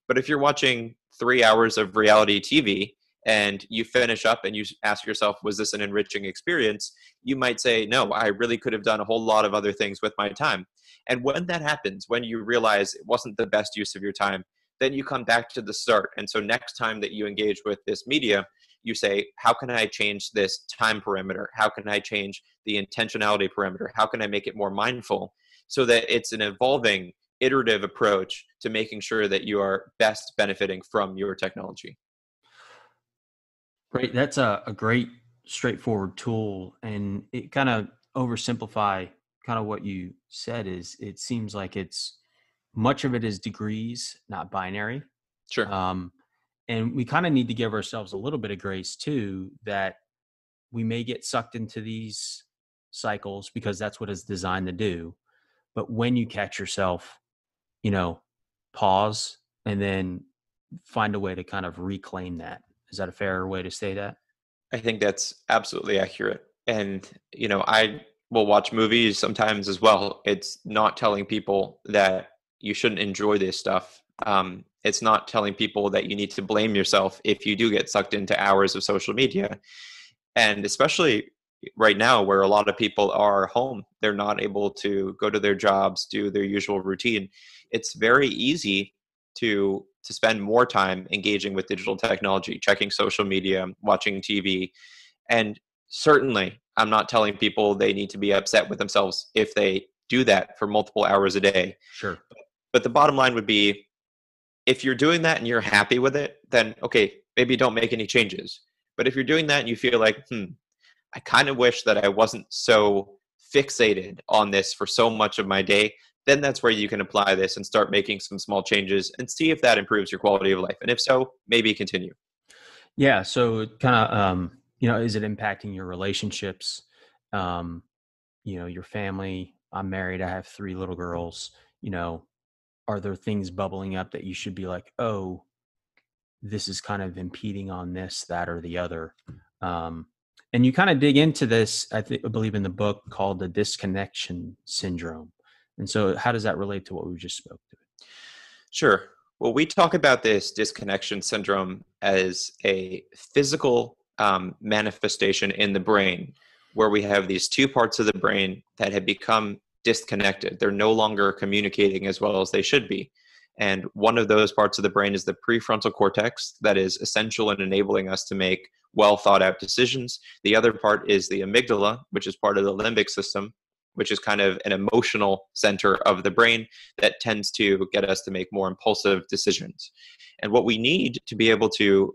But if you're watching 3 hours of reality TV and you finish up and you ask yourself, was this an enriching experience? You might say, no, I really could have done a whole lot of other things with my time. And when that happens, when you realize it wasn't the best use of your time, then you come back to the start. And so next time that you engage with this media, you say, how can I change this time parameter? How can I change the intentionality parameter? How can I make it more mindful? So that it's an evolving, iterative approach to making sure that you are best benefiting from your technology. Right. That's a great straightforward tool. And it kind of oversimplify kind of what you said is it seems like it's much of it is degrees, not binary. Sure. And we kind of need to give ourselves a little bit of grace too, that we may get sucked into these cycles because that's what it's designed to do. But when you catch yourself, pause and then find a way to kind of reclaim that. Is that a fair way to say that? I think that's absolutely accurate. And, I will watch movies sometimes as well. It's not telling people that you shouldn't enjoy this stuff. It's not telling people that you need to blame yourself if you do get sucked into hours of social media. And especially right now, where a lot of people are home, they're not able to go to their jobs, do their usual routine. It's very easy to spend more time engaging with digital technology, checking social media, watching TV. And certainly, I'm not telling people they need to be upset with themselves if they do that for multiple hours a day. Sure. But the bottom line would be, if you're doing that and you're happy with it, then okay, maybe don't make any changes. But if you're doing that and you feel like, I kind of wish that I wasn't so fixated on this for so much of my day, then that's where you can apply this and start making some small changes and see if that improves your quality of life. And if so, maybe continue. Yeah. So kind of, is it impacting your relationships? Your family. I'm married. I have 3 little girls. Are there things bubbling up that you should be like, oh, this is kind of impeding on this, that, or the other? And you kind of dig into this, I believe in the book called the Disconnection Syndrome. And so how does that relate to what we just spoke to? Sure. Well, we talk about this disconnection syndrome as a physical manifestation in the brain, where we have these 2 parts of the brain that have become disconnected. They're no longer communicating as well as they should be. And one of those parts of the brain is the prefrontal cortex, that is essential in enabling us to make well thought out decisions. The other part is the amygdala, which is part of the limbic system, which is kind of an emotional center of the brain that tends to get us to make more impulsive decisions. And what we need to be able to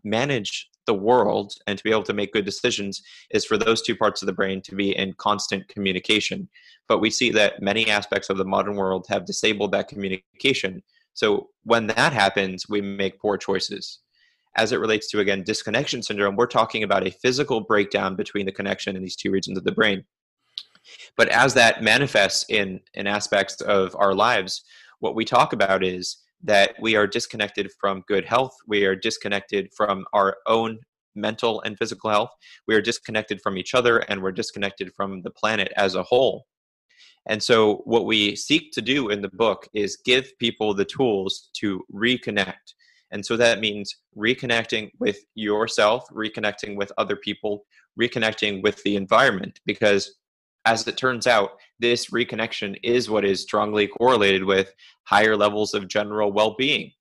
manage the world and to be able to make good decisions is for those 2 parts of the brain to be in constant communication. But we see that many aspects of the modern world have disabled that communication. So when that happens, we make poor choices. As it relates to, again, disconnection syndrome, we're talking about a physical breakdown between the connection in these 2 regions of the brain. But as that manifests in aspects of our lives, what we talk about is that we are disconnected from good health. We are disconnected from our own mental and physical health. We are disconnected from each other, and we're disconnected from the planet as a whole. And so what we seek to do in the book is give people the tools to reconnect. And so that means reconnecting with yourself, reconnecting with other people, reconnecting with the environment, because as it turns out, this reconnection is what is strongly correlated with higher levels of general well-being.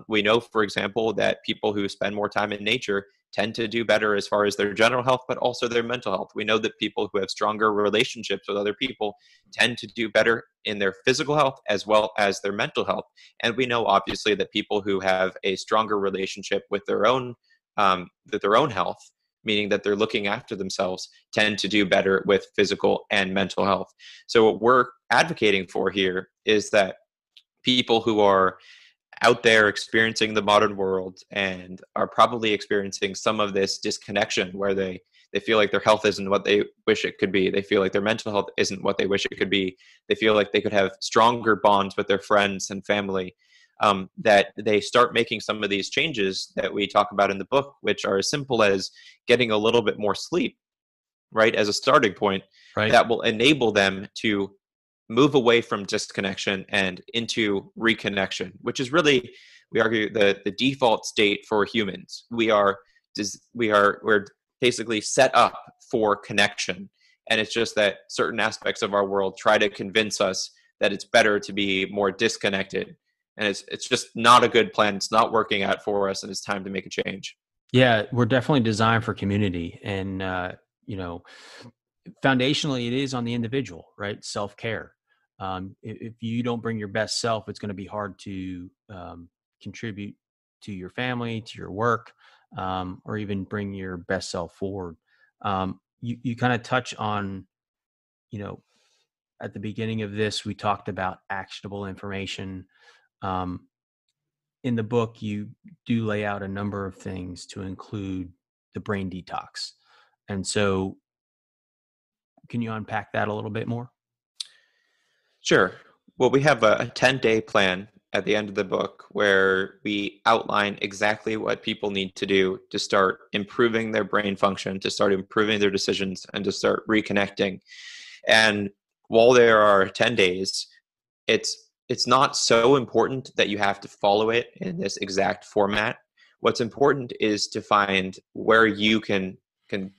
We know, for example, that people who spend more time in nature tend to do better as far as their general health, but also their mental health. We know that people who have stronger relationships with other people tend to do better in their physical health as well as their mental health. And we know, obviously, that people who have a stronger relationship with their own health, meaning that they're looking after themselves, tend to do better with physical and mental health. So what we're advocating for here is that people who are out there experiencing the modern world and are probably experiencing some of this disconnection where they feel like their health isn't what they wish it could be. They feel like their mental health isn't what they wish it could be. They feel like they could have stronger bonds with their friends and family. That they start making some of these changes that we talk about in the book, which are as simple as getting a little bit more sleep, right, as a starting point, Right. that will enable them to move away from disconnection and into reconnection, which is really, we argue, the default state for humans. We're basically set up for connection, and it's just that certain aspects of our world try to convince us that it's better to be more disconnected, and it's just not a good plan. It's not working out for us, and it's time to make a change. Yeah, we're definitely designed for community, and you know, foundationally, it is on the individual, right? Self-care. If you don't bring your best self, it's going to be hard to contribute to your family, to your work, or even bring your best self forward. You kind of touch on, you know, at the beginning of this, we talked about actionable information. Um, in the book, you do lay out a number of things to include the brain detox. And so, can you unpack that a little bit more? Sure. Well, we have a 10-day plan at the end of the book where we outline exactly what people need to do to start improving their brain function, to start improving their decisions, and to start reconnecting. And while there are 10 days, it's not so important that you have to follow it in this exact format. What's important is to find where you can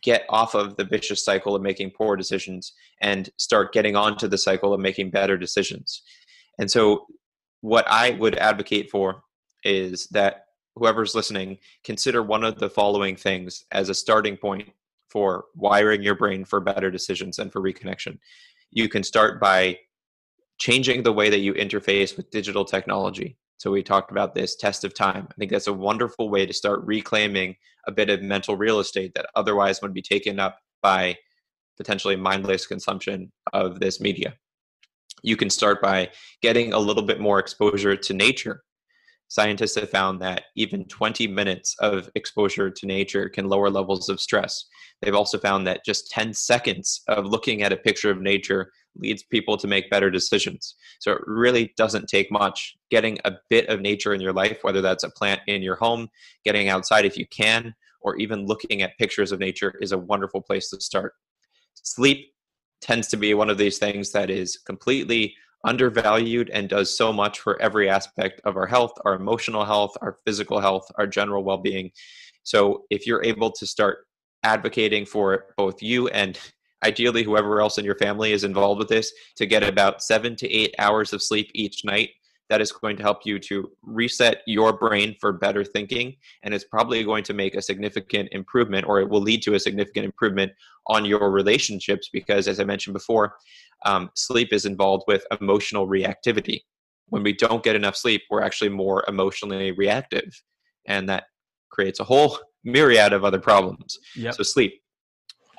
get off of the vicious cycle of making poor decisions and start getting onto the cycle of making better decisions. And so what I would advocate for is that whoever's listening, consider one of the following things as a starting point for wiring your brain for better decisions and for reconnection. You can start by changing the way that you interface with digital technology. So we talked about this test of time. I think that's a wonderful way to start reclaiming a bit of mental real estate that otherwise would be taken up by potentially mindless consumption of this media. You can start by getting a little bit more exposure to nature. Scientists have found that even 20 minutes of exposure to nature can lower levels of stress. They've also found that just 10 seconds of looking at a picture of nature leads people to make better decisions. So it really doesn't take much. Getting a bit of nature in your life, whether that's a plant in your home, getting outside if you can, or even looking at pictures of nature, is a wonderful place to start. Sleep tends to be one of these things that is completely undervalued and does so much for every aspect of our health, our emotional health, our physical health, our general well-being. So if you're able to start advocating for both you and ideally whoever else in your family is involved with this to get about 7 to 8 hours of sleep each night, that is going to help you to reset your brain for better thinking, and it's probably going to make a significant improvement, or it will lead to a significant improvement on your relationships, because as I mentioned before, sleep is involved with emotional reactivity. When we don't get enough sleep, we're actually more emotionally reactive, and that creates a whole myriad of other problems. Yep. So sleep.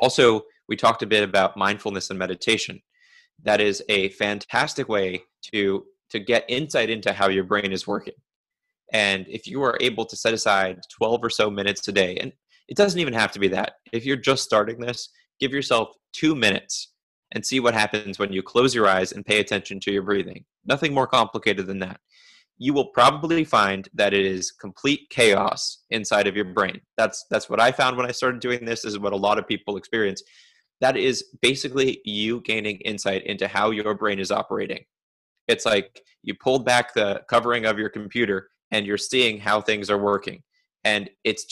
Also, we talked a bit about mindfulness and meditation. That is a fantastic way to get insight into how your brain is working. And if you are able to set aside 12 or so minutes a day, and it doesn't even have to be that. If you're just starting this, give yourself 2 minutes and see what happens when you close your eyes and pay attention to your breathing. Nothing more complicated than that. You will probably find that it is complete chaos inside of your brain. That's what I found when I started doing this. This is what a lot of people experience. That is basically you gaining insight into how your brain is operating. It's like you pulled back the covering of your computer and you're seeing how things are working. And it's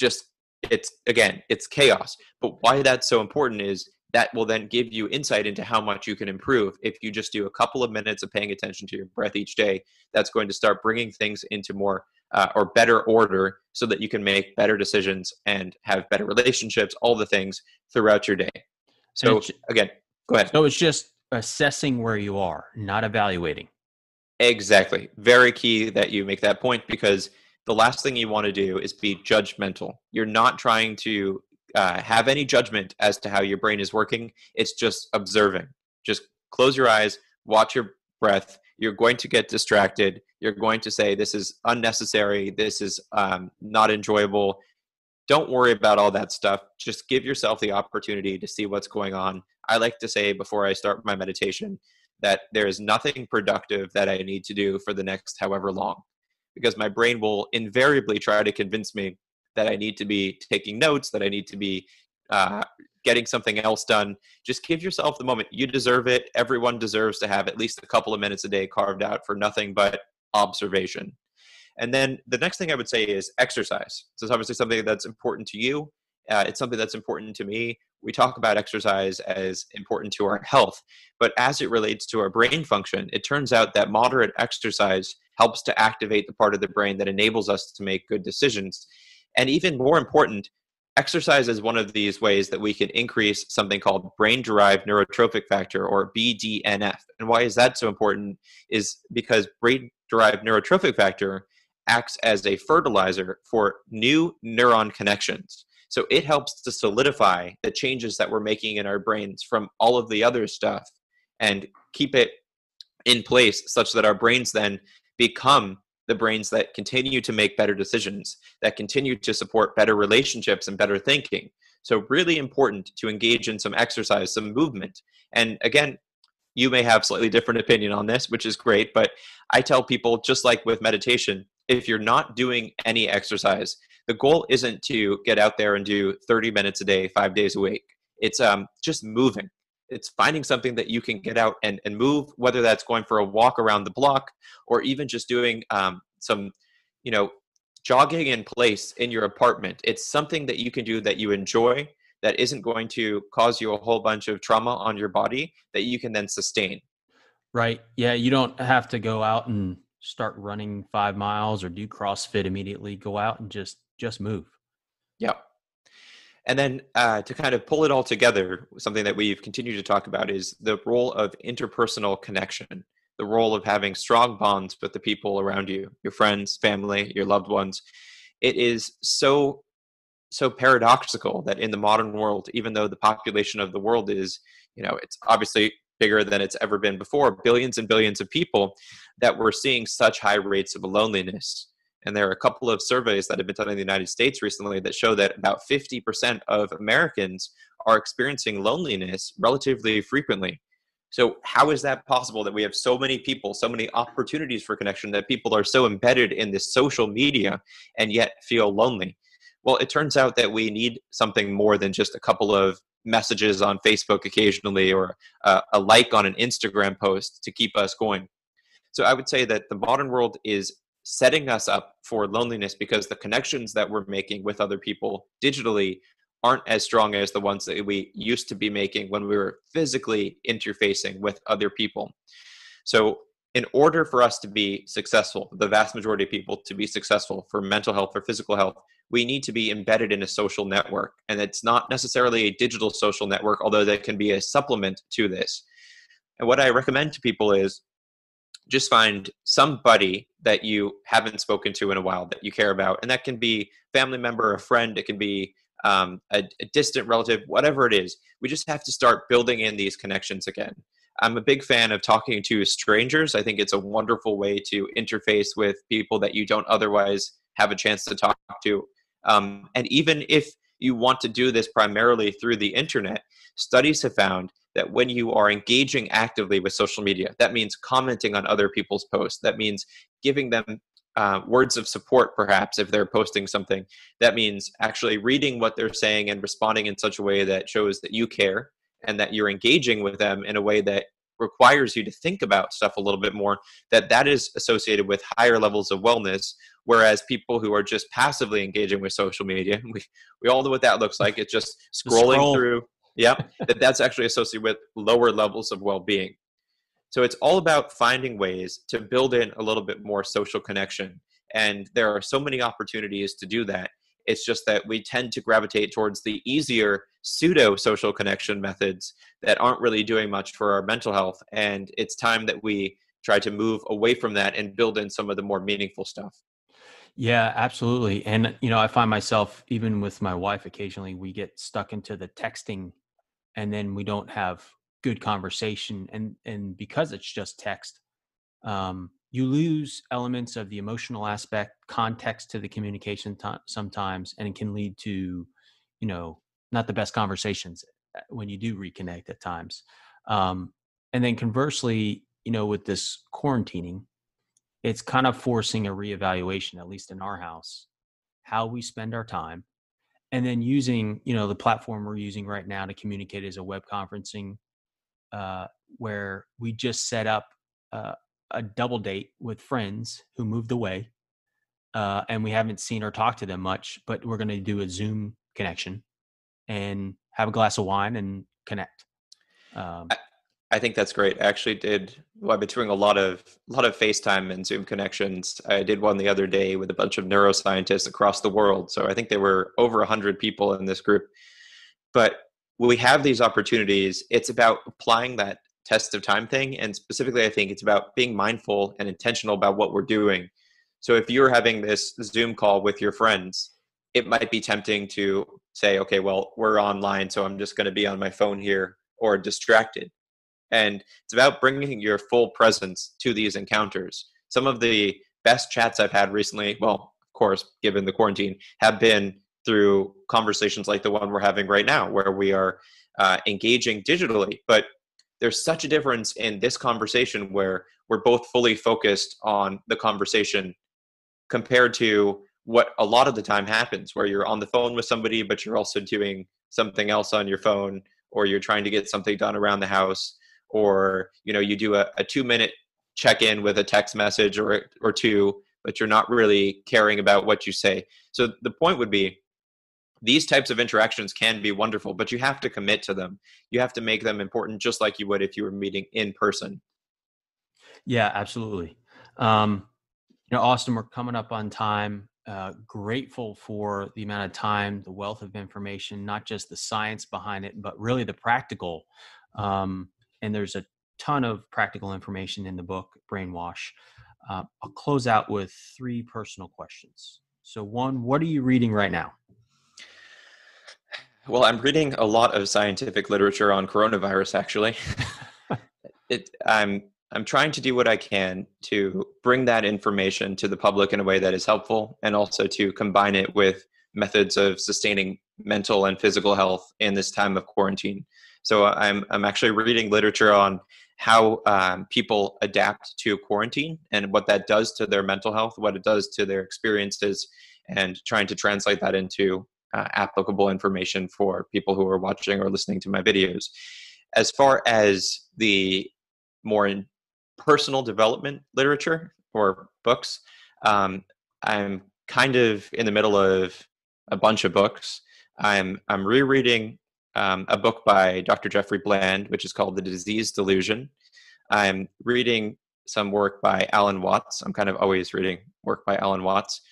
again, it's chaos. But why that's so important is that will then give you insight into how much you can improve. If you just do a couple of minutes of paying attention to your breath each day, that's going to start bringing things into more or better order so that you can make better decisions and have better relationships, all the things throughout your day. And So again, go ahead. so it's just assessing where you are, not evaluating. Exactly. Very key that you make that point, because the last thing you want to do is be judgmental. You're not trying to have any judgment as to how your brain is working. It's just observing. Just close your eyes, watch your breath. You're going to get distracted. You're going to say, this is unnecessary. This is not enjoyable. Don't worry about all that stuff. Just give yourself the opportunity to see what's going on. I like to say before I start my meditation that there is nothing productive that I need to do for the next however long, because my brain will invariably try to convince me that I need to be taking notes, that I need to be getting something else done. Just give yourself the moment. You deserve it. Everyone deserves to have at least a couple of minutes a day carved out for nothing but observation. And then the next thing I would say is exercise. So it's obviously something that's important to you. It's something that's important to me. We talk about exercise as important to our health, but as it relates to our brain function, it turns out that moderate exercise helps to activate the part of the brain that enables us to make good decisions. And even more important, exercise is one of these ways that we can increase something called brain-derived neurotrophic factor, or BDNF. And why is that so important is because brain-derived neurotrophic factor acts as a fertilizer for new neuron connections. So it helps to solidify the changes that we're making in our brains from all of the other stuff and keep it in place such that our brains then become the brains that continue to make better decisions, that continue to support better relationships and better thinking. So really important to engage in some exercise, some movement. And again, you may have slightly different opinion on this, which is great, but I tell people, just like with meditation, if you're not doing any exercise, the goal isn't to get out there and do 30 minutes a day, 5 days a week. It's just moving. It's finding something that you can get out and move, whether that's going for a walk around the block or even just doing some, jogging in place in your apartment. It's something that you can do that you enjoy, that isn't going to cause you a whole bunch of trauma on your body, that you can then sustain. Right. Yeah. You don't have to go out and start running 5 miles or do CrossFit immediately. Go out and just move. Yeah. And then to kind of pull it all together, something that we've continued to talk about is the role of interpersonal connection, the role of having strong bonds with the people around you, your friends, family, your loved ones. It is so paradoxical that in the modern world, even though the population of the world is, it's obviously bigger than it's ever been before, billions and billions of people, that we're seeing such high rates of loneliness. And there are a couple of surveys that have been done in the United States recently that show that about 50% of Americans are experiencing loneliness relatively frequently. So how is that possible that we have so many people, so many opportunities for connection, that people are so embedded in this social media and yet feel lonely? Well, it turns out that we need something more than just a couple of messages on Facebook occasionally or a like on an Instagram post to keep us going. So I would say that the modern world is setting us up for loneliness because the connections that we're making with other people digitally aren't as strong as the ones that we used to be making when we were physically interfacing with other people. So in order for us to be successful, the vast majority of people to be successful for mental health or physical health, we need to be embedded in a social network. And it's not necessarily a digital social network, although that can be a supplement to this. And what I recommend to people is just find somebody that you haven't spoken to in a while that you care about. And that can be a family member, a friend, it can be a distant relative, whatever it is. We just have to start building in these connections again. I'm a big fan of talking to strangers. I think it's a wonderful way to interface with people that you don't otherwise have a chance to talk to. And even if you want to do this primarily through the internet, studies have found that when you are engaging actively with social media, that means commenting on other people's posts. That means giving them words of support, perhaps, if they're posting something. That means actually reading what they're saying and responding in such a way that shows that you care and that you're engaging with them in a way that requires you to think about stuff a little bit more, that is associated with higher levels of wellness. Whereas people who are just passively engaging with social media, we all know what that looks like. It's just scrolling through. Yeah, that's actually associated with lower levels of well-being. So it's all about finding ways to build in a little bit more social connection. And there are so many opportunities to do that. It's just that we tend to gravitate towards the easier pseudo social connection methods that aren't really doing much for our mental health. And it's time that we try to move away from that and build in some of the more meaningful stuff. Yeah, absolutely. And, I find myself, even with my wife, occasionally we get stuck into the texting and then we don't have good conversation. And because it's just text, you lose elements of the emotional aspect, context to the communication sometimes, and it can lead to, not the best conversations when you do reconnect at times. And then conversely, with this quarantining, it's kind of forcing a reevaluation, at least in our house, how we spend our time. And then using, the platform we're using right now to communicate as a web conferencing, uh, where we just set up uh, a double date with friends who moved away, and we haven't seen or talked to them much, but we're going to do a Zoom connection and have a glass of wine and connect. Um, I think that's great. I actually did. Well, I've been doing a lot of FaceTime and Zoom connections. I did one the other day with a bunch of neuroscientists across the world. So I think there were over 100 people in this group. But when we have these opportunities, it's about applying that test of time thing. And specifically, I think it's about being mindful and intentional about what we're doing. So if you're having this Zoom call with your friends, it might be tempting to say, okay, well, we're online, so I'm just going to be on my phone here or distracted. And it's about bringing your full presence to these encounters. Some of the best chats I've had recently, well, of course, given the quarantine, have been through conversations like the one we're having right now, where we are engaging digitally. But there's such a difference in this conversation where we're both fully focused on the conversation compared to what a lot of the time happens, where you're on the phone with somebody, but you're also doing something else on your phone, or you're trying to get something done around the house, or you do a 2-minute check-in with a text message or two, but you're not really caring about what you say. So the point would be, these types of interactions can be wonderful, but you have to commit to them. You have to make them important, just like you would if you were meeting in person. yeah, absolutely. Um, Austin, we're coming up on time. Grateful for the amount of time, the wealth of information, not just the science behind it, but really the practical. And there's a ton of practical information in the book, Brainwash. I'll close out with 3 personal questions. So, one, what are you reading right now? Well, I'm reading a lot of scientific literature on coronavirus, actually. I'm trying to do what I can to bring that information to the public in a way that is helpful, and also to combine it with methods of sustaining mental and physical health in this time of quarantine. So I'm actually reading literature on how people adapt to quarantine and what that does to their mental health, what it does to their experiences, and trying to translate that into applicable information for people who are watching or listening to my videos. As far as the more in personal development literature or books, I'm kind of in the middle of a bunch of books. I'm rereading a book by Dr. Jeffrey Bland, which is called The Disease Delusion. I'm reading some work by Alan Watts. I'm kind of always reading work by Alan Watts,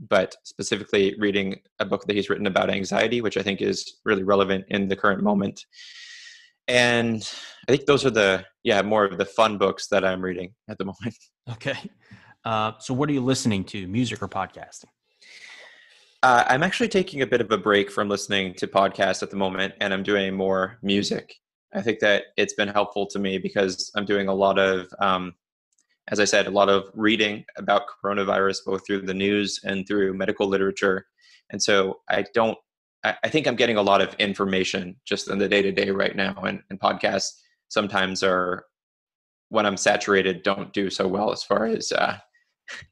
but specifically reading a book that he's written about anxiety, which I think is really relevant in the current moment. And I think those are more of the fun books that I'm reading at the moment. Okay. So, what are you listening to, music or podcasting? I'm actually taking a bit of a break from listening to podcasts at the moment, and I'm doing more music. I think that it's been helpful to me because I'm doing a lot of, as I said, a lot of reading about coronavirus, both through the news and through medical literature. And so I think I'm getting a lot of information just in the day-to-day right now, and podcasts sometimes are, when I'm saturated, don't do so well as far as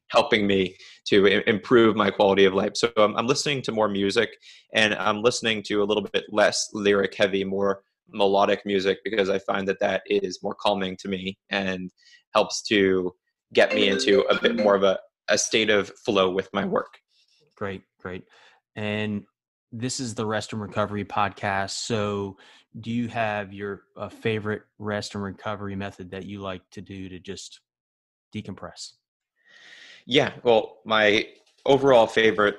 helping me to improve my quality of life. So I'm listening to more music, and I'm listening to a little bit less lyric heavy, more melodic music, because I find that that is more calming to me and helps to get me into a bit more of a state of flow with my work. Great, great. And this is the Rest and Recovery podcast. So do you have your favorite rest and recovery method that you like to do to just decompress? Yeah, well, my overall favorite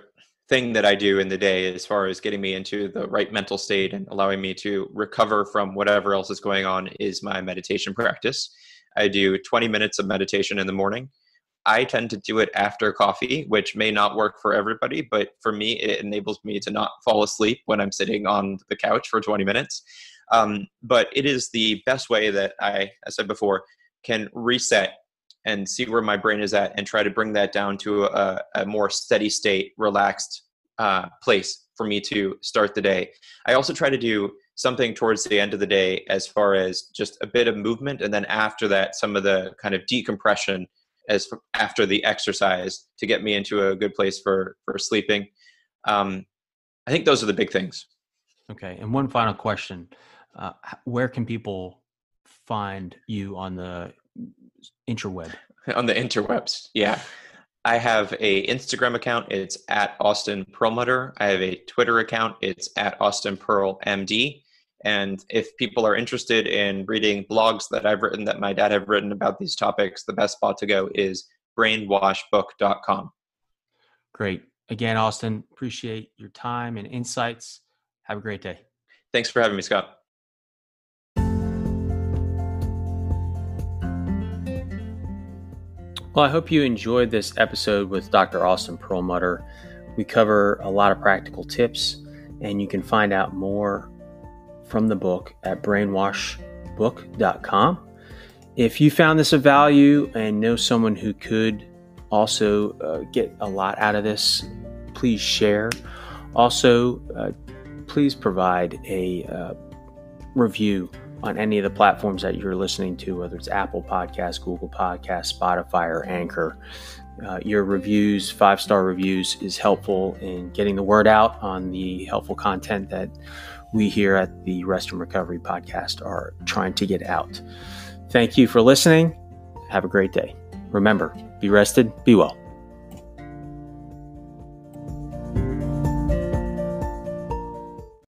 thing that I do in the day as far as getting me into the right mental state and allowing me to recover from whatever else is going on is my meditation practice. I do 20 minutes of meditation in the morning. I tend to do it after coffee, which may not work for everybody, but for me, it enables me to not fall asleep when I'm sitting on the couch for 20 minutes. But it is the best way that as I said before, can reset and see where my brain is at and try to bring that down to a more steady state, relaxed place for me to start the day. I also try to do something towards the end of the day as far as just a bit of movement. And then after that, some of the kind of decompression after the exercise to get me into a good place for sleeping. I think those are the big things. Okay. And one final question. Where can people find you on the interweb? On the interwebs, yeah. I have a Instagram account. It's at Austin Perlmutter. I have a Twitter account. It's at Austin Perl MD. And if people are interested in reading blogs that I've written, that my dad have written about these topics, the best spot to go is brainwashbook.com. Great. Again, Austin, appreciate your time and insights. Have a great day. Thanks for having me, Scott. Well, I hope you enjoyed this episode with Dr. Austin Perlmutter. We cover a lot of practical tips, and you can find out more from the book at brainwashbook.com. If you found this of value and know someone who could also get a lot out of this, please share. Also, please provide a review on any of the platforms that you're listening to, whether it's Apple Podcasts, Google Podcasts, Spotify, or Anchor. Your reviews, 5-star reviews, is helpful in getting the word out on the helpful content that we here at the Rest and Recovery podcast are trying to get out. Thank you for listening. Have a great day. Remember, be rested, be well.